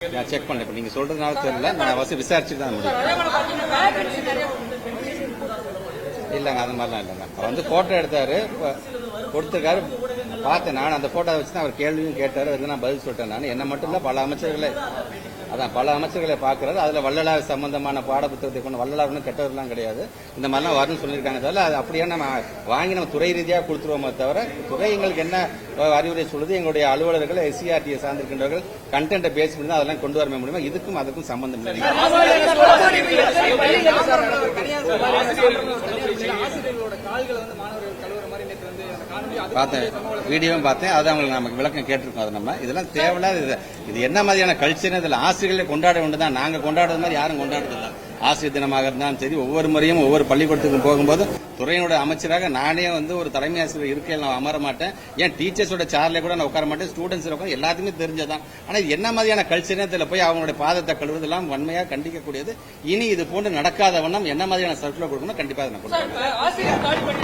நான் செக் பண்ணல. இப்ப நீங்க சொல்றதுனால தெரியல. நான் விசாரிச்சுட்டு தான் முடியும். இல்லைங்க, அது மாதிரிலாம் இல்லைங்க. அவர் போட்டோ எடுத்தாரு, கொடுத்துருக்காரு, பார்த்தேன். நான் அந்த போட்டோ வச்சு தான் அவர் கேள்வியும் கேட்டாரு. அதுக்கு நான் பதில் சொல்லிட்டேன். நான் என்ன மட்டும் இல்லை, பல அமைச்சர்களை பார்க்கறாரு. அதுல வள்ளலார் சம்பந்தமான பாட புத்தகத்தை கொண்டு, வள்ளலார்னு கெட்டவர்கள்லாம் கிடையாது, இந்த மாதிரிலாம் வரும்னு சொல்லியிருக்காங்க. அது அப்படியே நம்ம வாங்கி நம்ம துறை ரீதியாக கொடுத்துருவோமே தவிர, துறை எங்களுக்கு என்ன அறிவுரை சொல்லுது, எங்களுடைய அலுவலர்கள் SCRT சார்ந்திருக்கின்றவர்கள் கண்டென்ட்டை பேசி பண்ணி அதெல்லாம் கொண்டு வர முடியுமா? இதுக்கும் அதுக்கும் சம்பந்தம் இல்லை. பார்த்தேன், வீடியோவும் பார்த்தேன். அது அவங்களுக்கு நமக்கு விளக்கம் கேட்டிருக்கோம். அது நம்ம இதெல்லாம் தேவையில்லாத இது என்ன மாதிரியான கல்ச்சர்? இதில் ஆசிரியர்களை கொண்டாட வேண்டியதான். நாங்கள் கொண்டாடுறது மாதிரி யாரும் கொண்டாடுறதில்லை. ஆசிரியர் தினமாக இருந்தாலும் சரி, ஒவ்வொரு முறையும் ஒவ்வொரு பள்ளிக்கூடத்துக்கும் போகும்போது துறையினுடைய அமைச்சராக நானே ஒரு தலைமை ஆசிரியர் இருக்கையில் நான் அமர மாட்டேன். ஏன் டீச்சர்ஸோட சேர்ல கூட நான் உட்கார மாட்டேன். ஸ்டூடெண்ட்ஸ் உட்கார எல்லாத்துக்குமே தெரிஞ்சதான். ஆனால் இது என்ன மாதிரியான கல்ச்சர்? இதில் போய் அவங்களுடைய பாதத்தை கழுவுறதெல்லாம் வன்மையாக கண்டிக்கக்கூடியது. இனி இது போன்று நடக்காத வண்ணம் என்ன மாதிரியான சர்க்குலர் கொடுக்கணும் கண்டிப்பாக நான் கொடுப்பேன்.